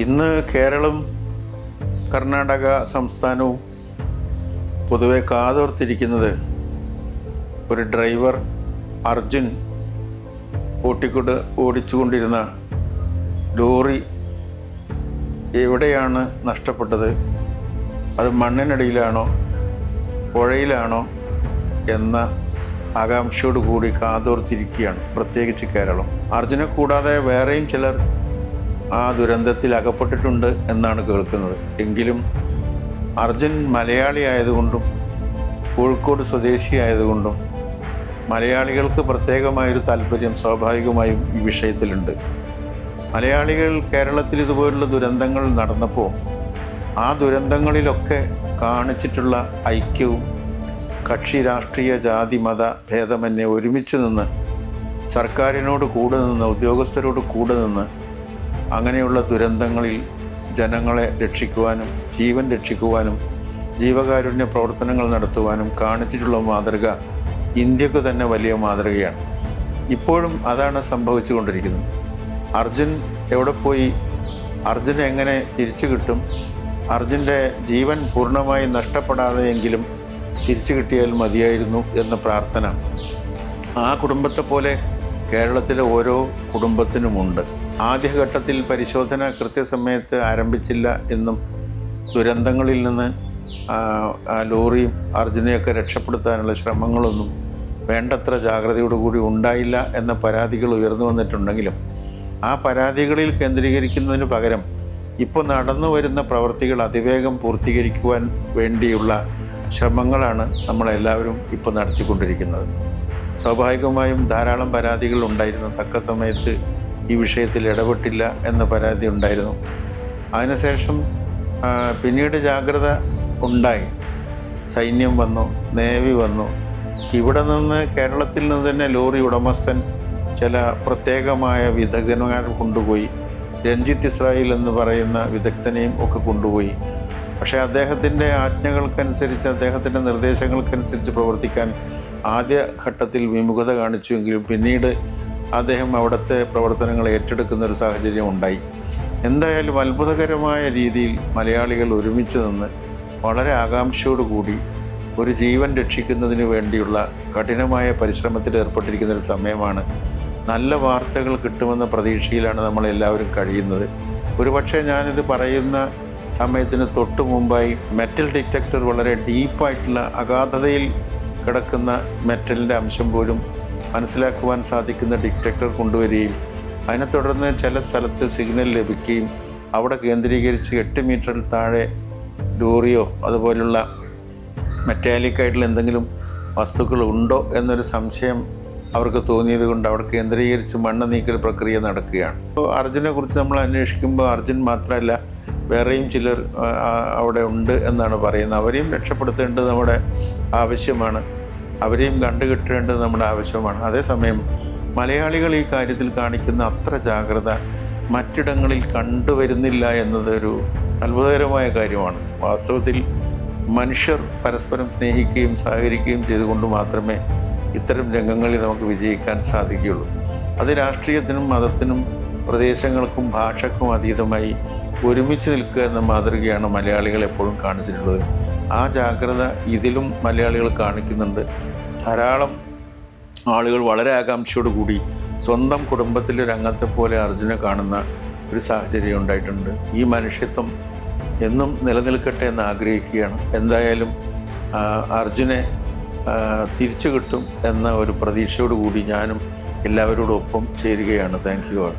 ഇന്ന് കേരളം കർണാടക സംസ്ഥാനവും പൊതുവെ കാതോർത്തിരിക്കുന്നത് ഒരു ഡ്രൈവർ അർജുൻ ഓടിച്ചുകൊണ്ടിരുന്ന ലോറി എവിടെയാണ് നഷ്ടപ്പെട്ടത്, അത് മണ്ണിനടിയിലാണോ പുഴയിലാണോ എന്ന ആകാംക്ഷയോട് കൂടി കാതോർത്തിരിക്കുകയാണ് പ്രത്യേകിച്ച് കേരളം. അർജുനെ കൂടാതെ വേറെയും ചിലർ ആ ദുരന്തത്തിൽ അകപ്പെട്ടിട്ടുണ്ട് എന്നാണ് കേൾക്കുന്നത്. എങ്കിലും അർജുൻ മലയാളി ആയതുകൊണ്ടും കോഴിക്കോട് സ്വദേശി ആയതുകൊണ്ടും മലയാളികൾക്ക് പ്രത്യേകമായൊരു താല്പര്യം സ്വാഭാവികമായും ഈ വിഷയത്തിലുണ്ട്. മലയാളികൾ കേരളത്തിൽ ഇതുപോലുള്ള ദുരന്തങ്ങൾ നടന്നപ്പോൾ ആ ദുരന്തങ്ങളിലൊക്കെ കാണിച്ചിട്ടുള്ള ഐക്യവും കക്ഷി രാഷ്ട്രീയ ജാതി മത ഭേദമന്യേ ഒരുമിച്ച് നിന്ന് സർക്കാരിനോട് കൂടെ നിന്ന് ഉദ്യോഗസ്ഥരോട് കൂടെ നിന്ന് അങ്ങനെയുള്ള ദുരന്തങ്ങളിൽ ജനങ്ങളെ രക്ഷിക്കുവാനും ജീവൻ രക്ഷിക്കുവാനും ജീവകാരുണ്യ പ്രവർത്തനങ്ങൾ നടത്തുവാനും കാണിച്ചിട്ടുള്ള മാതൃക ഇന്ത്യക്ക് തന്നെ വലിയ മാതൃകയാണ്. ഇപ്പോഴും അതാണ് സംഭവിച്ചു കൊണ്ടിരിക്കുന്നത്. അർജുൻ എവിടെ പോയി, അർജുൻ എങ്ങനെ തിരിച്ചു കിട്ടും, അർജുൻ്റെ ജീവൻ പൂർണ്ണമായി നഷ്ടപ്പെടാതെയെങ്കിലും തിരിച്ചു കിട്ടിയാൽ മതിയായിരുന്നു എന്ന പ്രാർത്ഥന ആ കുടുംബത്തെ പോലെ കേരളത്തിലെ ഓരോ കുടുംബത്തിനുമുണ്ട്. ആദ്യഘട്ടത്തിൽ പരിശോധന കൃത്യസമയത്ത് ആരംഭിച്ചില്ല എന്നും ദുരന്തങ്ങളിൽ നിന്ന് ആ ലോറിയും അർജുനെയൊക്കെ രക്ഷപ്പെടുത്താനുള്ള ശ്രമങ്ങളൊന്നും വേണ്ടത്ര ജാഗ്രതയോടുകൂടി ഉണ്ടായില്ല എന്ന പരാതികൾ ഉയർന്നു വന്നിട്ടുണ്ടെങ്കിലും ആ പരാതികളിൽ കേന്ദ്രീകരിക്കുന്നതിന് പകരം ഇപ്പോൾ നടന്നു വരുന്ന പ്രവൃത്തികൾ അതിവേഗം പൂർത്തീകരിക്കുവാൻ വേണ്ടിയുള്ള ശ്രമങ്ങളാണ് നമ്മളെല്ലാവരും ഇപ്പോൾ നടത്തിക്കൊണ്ടിരിക്കുന്നത്. സ്വാഭാവികമായും ധാരാളം പരാതികൾ ഉണ്ടായിരുന്നു. തക്ക സമയത്ത് ഈ വിഷയത്തിൽ ഇടപെട്ടില്ല എന്ന പരാതി ഉണ്ടായിരുന്നു. അതിനുശേഷം പിന്നീട് ജാഗ്രത ഉണ്ടായി. സൈന്യം വന്നു, നേവി വന്നു. ഇവിടെ നിന്ന് കേരളത്തിൽ നിന്ന് തന്നെ ലോറി ഉടമസ്ഥൻ ചില പ്രത്യേകമായ വിദഗ്ധന്മാരെ കൊണ്ടുപോയി. രഞ്ജിത്ത് ഇസ്രായേൽ എന്ന് പറയുന്ന വിദഗ്ധനെയും ഒക്കെ കൊണ്ടുപോയി. പക്ഷേ അദ്ദേഹത്തിൻ്റെ ആജ്ഞകൾക്കനുസരിച്ച് അദ്ദേഹത്തിൻ്റെ നിർദ്ദേശങ്ങൾക്കനുസരിച്ച് പ്രവർത്തിക്കാൻ ആദ്യ ഘട്ടത്തിൽ വിമുഖത കാണിച്ചുവെങ്കിലും പിന്നീട് അദ്ദേഹം അവിടുത്തെ പ്രവർത്തനങ്ങൾ ഏറ്റെടുക്കുന്ന ഒരു സാഹചര്യം ഉണ്ടായി. എന്തായാലും അത്ഭുതകരമായ രീതിയിൽ മലയാളികൾ ഒരുമിച്ച് നിന്ന് വളരെ ആകാംക്ഷയോടുകൂടി ഒരു ജീവൻ രക്ഷിക്കുന്നതിന് വേണ്ടിയുള്ള കഠിനമായ പരിശ്രമത്തിൽ ഏർപ്പെട്ടിരിക്കുന്ന ഒരു സമയമാണ്. നല്ല വാർത്തകൾ കിട്ടുമെന്ന പ്രതീക്ഷയിലാണ് നമ്മളെല്ലാവരും കഴിയുന്നത്. ഒരുപക്ഷെ ഞാനിത് പറയുന്ന സമയത്തിന് തൊട്ട് മുമ്പായി മെറ്റൽ ഡിറ്റക്ടർ വളരെ ഡീപ്പായിട്ടുള്ള അഗാധതയിൽ കിടക്കുന്ന മെറ്റലിൻ്റെ അംശം പോലും മനസ്സിലാക്കുവാൻ സാധിക്കുന്ന ഡിറ്റക്ടർ കൊണ്ടുവരികയും അതിനെ തുടർന്ന് ചില സ്ഥലത്ത് സിഗ്നൽ ലഭിക്കുകയും അവിടെ കേന്ദ്രീകരിച്ച് 8 മീറ്ററിൽ താഴെ ലോറിയോ അതുപോലുള്ള മെറ്റാലിക്കായിട്ടുള്ള എന്തെങ്കിലും വസ്തുക്കൾ ഉണ്ടോ എന്നൊരു സംശയം അവർക്ക് തോന്നിയത് കൊണ്ട് അവിടെ കേന്ദ്രീകരിച്ച് മണ്ണ് നീക്കൽ പ്രക്രിയ നടക്കുകയാണ്. അപ്പോൾ അർജുനെ കുറിച്ച് നമ്മൾ അന്വേഷിക്കുമ്പോൾ അർജുൻ മാത്രമല്ല വേറെയും ചിലർ അവിടെ ഉണ്ട് എന്നാണ് പറയുന്നത്. അവരെയും രക്ഷപ്പെടുത്തേണ്ടത് നമ്മുടെ ആവശ്യമാണ്, അവരെയും കണ്ടുകിട്ടേണ്ടത് നമ്മുടെ ആവശ്യമാണ്. അതേസമയം മലയാളികൾ ഈ കാര്യത്തിൽ കാണിക്കുന്ന അത്ര ജാഗ്രത മറ്റിടങ്ങളിൽ കണ്ടുവരുന്നില്ല എന്നതൊരു അത്ഭുതകരമായ കാര്യമാണ്. വാസ്തവത്തിൽ മനുഷ്യർ പരസ്പരം സ്നേഹിക്കുകയും സഹകരിക്കുകയും ചെയ്തുകൊണ്ട് മാത്രമേ ഇത്തരം രംഗങ്ങളിൽ നമുക്ക് വിജയിക്കാൻ സാധിക്കുകയുള്ളൂ. അത് രാഷ്ട്രീയത്തിനും മതത്തിനും പ്രദേശങ്ങൾക്കും ഭാഷക്കും അതീതമായി ഒരുമിച്ച് നിൽക്കുക എന്ന മാതൃകയാണ് മലയാളികൾ എപ്പോഴും കാണിച്ചിട്ടുള്ളത്. ആ ജാഗ്രത ഇതിലും മലയാളികൾ കാണിക്കുന്നുണ്ട്. ധാരാളം ആളുകൾ വളരെ ആകാംക്ഷയോട് കൂടി സ്വന്തം കുടുംബത്തിലെ രംഗത്തെ പോലെ അർജുനെ കാണുന്ന ഒരു സാഹചര്യം ഉണ്ടായിട്ടുണ്ട്. ഈ മനുഷ്യത്വം എന്നും നിലനിൽക്കട്ടെ എന്ന് ആഗ്രഹിക്കുകയാണ്. എന്തായാലും അർജുനെ തിരിച്ചു കിട്ടും എന്ന ഒരു പ്രതീക്ഷയോടുകൂടി ഞാനും എല്ലാവരോടൊപ്പം ചേരുകയാണ്. Thank you all.